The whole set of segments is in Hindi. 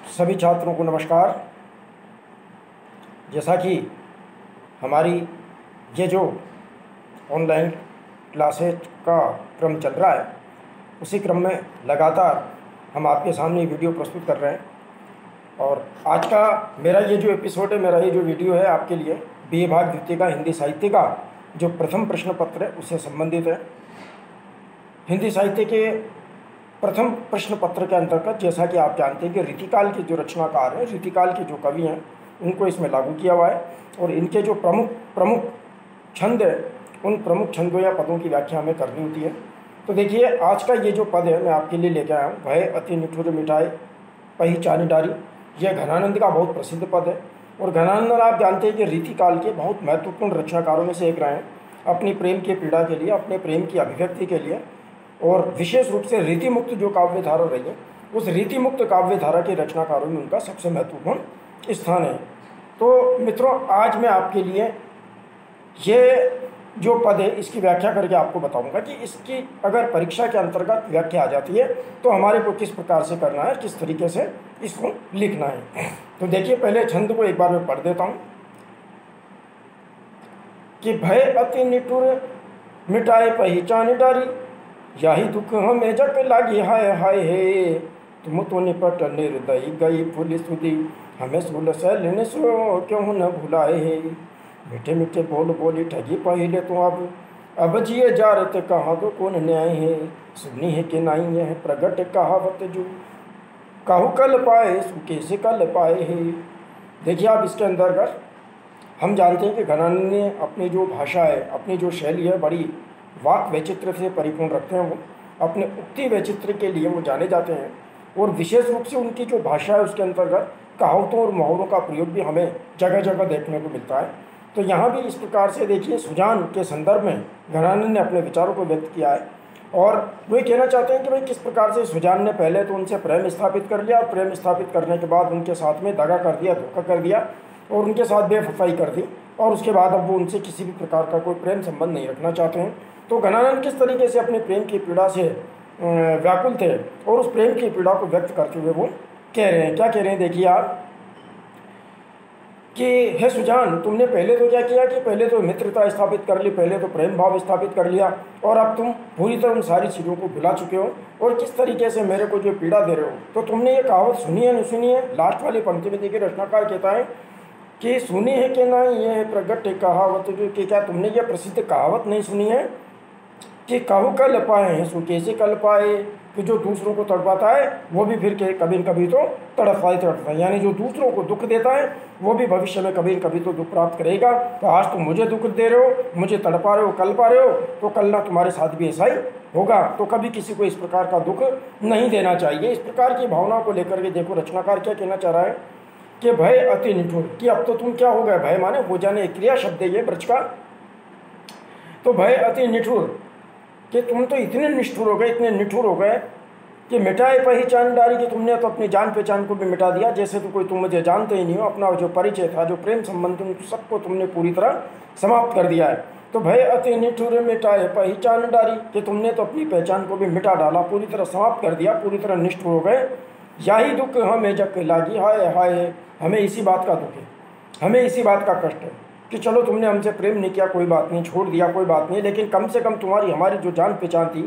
सभी छात्रों को नमस्कार। जैसा कि हमारी ये जो ऑनलाइन क्लासेज का क्रम चल रहा है, उसी क्रम में लगातार हम आपके सामने वीडियो प्रस्तुत कर रहे हैं। और आज का मेरा ये जो एपिसोड है, मेरा ये जो वीडियो है, आपके लिए BA भाग द्वितीय का हिंदी साहित्य का जो प्रथम प्रश्न पत्र है उससे संबंधित है। हिंदी साहित्य के प्रथम प्रश्न पत्र के अंतर्गत जैसा कि आप जानते हैं कि रीतिकाल के जो रचनाकार हैं, रीतिकाल के जो कवि हैं, उनको इसमें लागू किया हुआ है। और इनके जो प्रमुख छंद है, उन प्रमुख छंदों या पदों की व्याख्या हमें करनी होती है। तो देखिए, आज का ये जो पद है मैं आपके लिए लेके आया हूँ, भय अति निठुर मिटाए पहिचान डारी। यह घनानंद का बहुत प्रसिद्ध पद है। और घनानंद आप जानते हैं कि रीतिकाल के बहुत महत्वपूर्ण रचनाकारों में से एक रहे हैं। अपनी प्रेम की पीड़ा के लिए, अपने प्रेम की अभिव्यक्ति के लिए, और विशेष रूप से रीतिमुक्त जो काव्य धारा रही है, उस रीतिमुक्त काव्य धारा के रचनाकारों में उनका सबसे महत्वपूर्ण स्थान है। तो मित्रों, आज मैं आपके लिए ये जो पद है इसकी व्याख्या करके आपको बताऊंगा कि इसकी अगर परीक्षा के अंतर्गत व्याख्या आ जाती है तो हमारे को किस प्रकार से करना है, किस तरीके से इसको लिखना है। तो देखिए, पहले छंद को एक बार मैं पढ़ देता हूँ कि भय अति निठुर मिटाए पहिचान डारी, यही दुख हमें जग लागी हाय हाय हे। तुम तो निपट निर्दयी गई फूली सुधी, हमें सुल सैल ने सो क्यों न भुलाए हे। मीठे मीठे बोल बोली ठगी पहले तो अब जिए जा रहे कहाँ तो कौन न्याय है। सुनी है कि नहीं है प्रगट कहावत जो, काहू कल पाए सु कैसे कल पाए है। देखिए, आप इसके अंतर्गत हम जानते हैं कि घनानंद ने अपनी जो भाषा है, अपनी जो शैली है, बड़ी वाक वैचित्र से परिपूर्ण रखते हैं। वो अपने उक्ति वैचित्र के लिए वो जाने जाते हैं। और विशेष रूप से उनकी जो भाषा है उसके अंतर्गत कहावतों और मुहावरों का प्रयोग भी हमें जगह जगह देखने को मिलता है। तो यहाँ भी इस प्रकार से देखिए, सुजान के संदर्भ में घनानंद ने अपने विचारों को व्यक्त किया है। और वो ये कहना चाहते हैं कि भाई किस प्रकार से सुजान ने पहले तो उनसे प्रेम स्थापित कर लिया, और प्रेम स्थापित करने के बाद उनके साथ में दगा कर दिया, धोखा कर दिया, और उनके साथ बेवफाई कर दी, और उसके बाद अब वो उनसे किसी भी प्रकार का कोई प्रेम संबंध नहीं रखना चाहते हैं। तो घनानंद किस तरीके से अपने प्रेम की पीड़ा से व्याकुल थे, और उस प्रेम की पीड़ा को व्यक्त करते हुए वो कह रहे हैं, क्या कह रहे हैं, देखिए आप कि हे सुजान, तुमने पहले तो क्या किया कि पहले तो मित्रता स्थापित कर ली, पहले तो प्रेम भाव स्थापित कर लिया, और अब तुम पूरी तरह उन सारी चीज़ों को भुला चुके हो, और किस तरीके से मेरे को जो पीड़ा दे रहे हो। तो तुमने ये कहावत सुनी है नहीं सुनी है? लास्ट वाली पंक्ति में देखिए, रचनाकार कहता है कि सुनी है कि नहीं ये प्रगट कहावत जो, कि क्या तुमने ये प्रसिद्ध कहावत नहीं सुनी है कि काहू कल पाए हैं सो कैसे कल पाए, कि जो दूसरों को तड़पाता है वो भी फिर कभी न कभी तो तड़पता है। यानी जो दूसरों को दुख देता है वो भी भविष्य में कभी न कभी तो दुख प्राप्त करेगा। तो आज तुम मुझे दुख दे रहे हो, मुझे तड़पा रहे हो, कल पा रहे हो, तो कल ना तुम्हारे साथ भी ऐसा ही होगा। तो कभी किसी को इस प्रकार का दुख नहीं देना चाहिए। इस प्रकार की भावना को लेकर के देखो रचनाकार क्या कहना चाह रहा है कि भय अति निठुर, कि अब तो तुम क्या हो गए, भय माने हो जाने, क्रिया शब्द है ये ब्रज का। तो भय अति निठुर, कि तुम तो इतने निष्ठुर हो गए, इतने निठुर हो गए कि मिटाए पहिचान डारी, कि तुमने तो अपनी जान पहचान को भी मिटा दिया, जैसे तो कोई तुम मुझे जानते ही नहीं हो। अपना जो परिचय था, जो प्रेम संबंध, उन सबको तुमने पूरी तरह समाप्त कर दिया है। तो भय अति निठुर मिटाए पहिचान डारी, कि तुमने तो अपनी पहचान को भी मिटा डाला, पूरी तरह समाप्त कर दिया, पूरी तरह निष्ठुर हो गए। यही दुख हमें जग लागी हाय हाय, हमें इसी बात का दुख है, हमें इसी बात का कष्ट है कि चलो तुमने हमसे प्रेम नहीं किया, कोई बात नहीं, छोड़ दिया, कोई बात नहीं, लेकिन कम से कम तुम्हारी हमारी जो जान पहचान थी,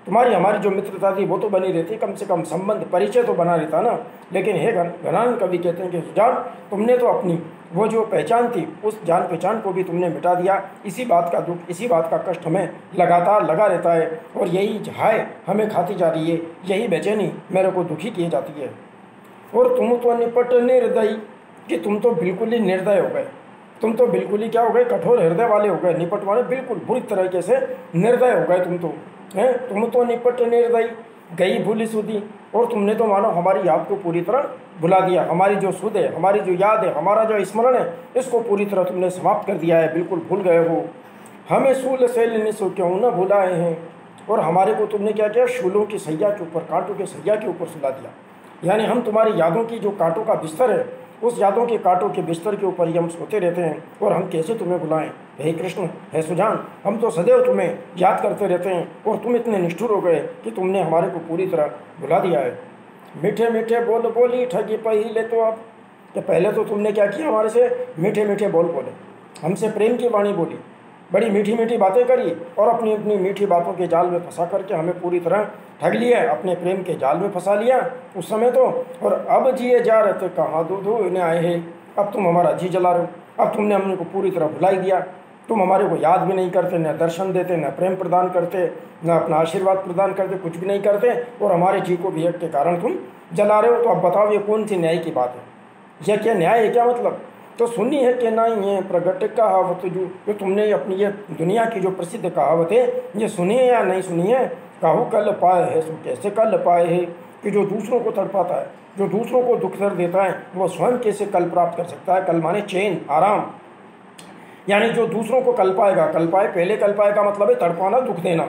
तुम्हारी हमारी जो मित्रता थी वो तो बनी रहती, कम से कम संबंध परिचय तो बना रहता ना। लेकिन हे घनानंद कवि कहते हैं कि सुजान, तुमने तो अपनी वो जो पहचान थी, उस जान पहचान को भी तुमने मिटा दिया। इसी बात का दुख, इसी बात का कष्ट हमें लगातार लगा रहता है, और यही हाय हमें खाती जा रही है, यही बेचैनी मेरे को दुखी की जाती है। और तुम तो निपट निर्दयी, कि तुम तो बिल्कुल ही निर्दय हो गए, तुम तो बिल्कुल ही क्या हो गए, कठोर हृदय वाले हो गए। निपट माने बिल्कुल बुरी तरीके से निर्दय हो गए तुम तो, हैं। तुम तो निपट निर्दयी गई भूली सुधी, और तुमने तो मानो हमारी याद को पूरी तरह भुला दिया। हमारी जो सुध है, हमारी जो याद है, हमारा जो स्मरण है, इसको पूरी तरह तुमने समाप्त कर दिया है, बिल्कुल भूल गए हो। हमें शूल शैल ने सो क्यों न भुलाए हैं, और हमारे को तुमने क्या किया, शूलों की सैया के ऊपर, कांटों के सैया के ऊपर सुला दिया। यानी हम तुम्हारी यादों की जो कांटों का बिस्तर है, उस यादों के कांटों के बिस्तर के ऊपर ही हम सोते रहते हैं, और हम कैसे तुम्हें बुलाएं। हे कृष्ण, हे सुजान, हम तो सदैव तुम्हें याद करते रहते हैं, और तुम इतने निष्ठुर हो गए कि तुमने हमारे को पूरी तरह भुला दिया है। मीठे मीठे बोल बोली ठगी पहिले तो अब, कि पहले तो तुमने क्या किया, हमारे से मीठे मीठे बोल बोले, हमसे प्रेम की वाणी बोली, बड़ी मीठी मीठी बातें करी और अपनी अपनी मीठी बातों के जाल में फंसा करके हमें पूरी तरह ठग लिया, अपने प्रेम के जाल में फंसा लिया उस समय तो। और अब जिए जा रहे थे कहाँ दूधू इन्हें आए हैं, अब तुम हमारा जी जला रहे हो, अब तुमने हमने को पूरी तरह भुला ही दिया, तुम हमारे को याद भी नहीं करते, न दर्शन देते, न प्रेम प्रदान करते, न अपना आशीर्वाद प्रदान करते, कुछ भी नहीं करते, और हमारे जी को विवेक के कारण तुम जला रहे हो। तो अब बताओ ये कौन सी न्याय की बात है, यह क्या न्याय है, क्या मतलब। तो सुनी है कि नहीं है प्रगट कहावत, जो तुमने अपनी ये दुनिया की जो प्रसिद्ध कहावत है ये सुनी है या नहीं सुनी है। काहू कल पाए है सो कैसे कल पाए है, कि जो दूसरों को तड़पाता है, जो दूसरों को दुख दर्द देता है, वो स्वयं कैसे कल प्राप्त कर सकता है। कल माने चैन, आराम, यानी जो दूसरों को कल पाएगा, कल पाए पहले कल पाए का मतलब है तड़पाना, दुख देना।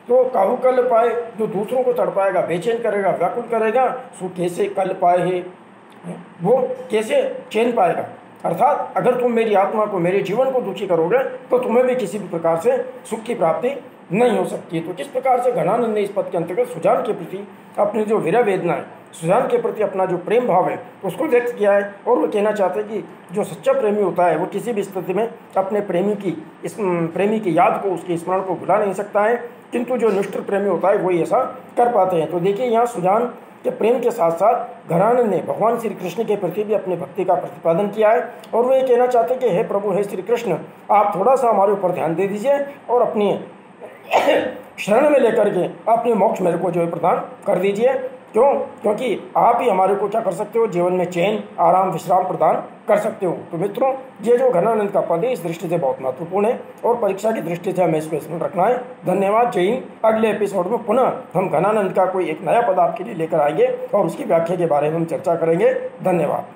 तो काहू कल पाए, जो दूसरों को तड़पाएगा, बेचैन करेगा, व्याकुल करेगा, सो कैसे कल पाए है, वो कैसे चैन पाएगा। अर्थात अगर तुम मेरी आत्मा को, मेरे जीवन को दुखी करोगे तो तुम्हें भी किसी भी प्रकार से सुख की प्राप्ति नहीं हो सकती। तो किस प्रकार से घनानंद ने इस पद के अंतर्गत सुजान के प्रति अपनी जो विरह वेदना है, सुजान के प्रति अपना जो प्रेम भाव है उसको व्यक्त किया है। और वो कहना चाहते हैं कि जो सच्चा प्रेमी होता है वो किसी भी स्थिति में अपने प्रेमी की याद को, उसके स्मरण को भुला नहीं सकता है, किंतु जो निष्ठुर प्रेमी होता है वही ऐसा कर पाते हैं। तो देखिए यहाँ सुजान के प्रेम के साथ साथ घरानंद ने भगवान श्री कृष्ण के प्रति भी अपनी भक्ति का प्रतिपादन किया है। और वो ये कहना चाहते हैं कि हे प्रभु, हे श्री कृष्ण, आप थोड़ा सा हमारे ऊपर ध्यान दे दीजिए और अपनी शरण में लेकर के अपने मोक्ष मेरे को जो है प्रदान कर दीजिए। क्यों? क्योंकि आप ही हमारे को क्या कर सकते हो, जीवन में चैन, आराम, विश्राम प्रदान कर सकते हो। तो मित्रों, ये जो घनानंद का पद है इस दृष्टि से बहुत महत्वपूर्ण है और परीक्षा की दृष्टि से हमें इसको स्मरण रखना है। धन्यवाद, जय हिंद। अगले एपिसोड में पुनः हम घनानंद का कोई एक नया पद आपके लिए लेकर आएंगे और उसकी व्याख्या के बारे में हम चर्चा करेंगे। धन्यवाद।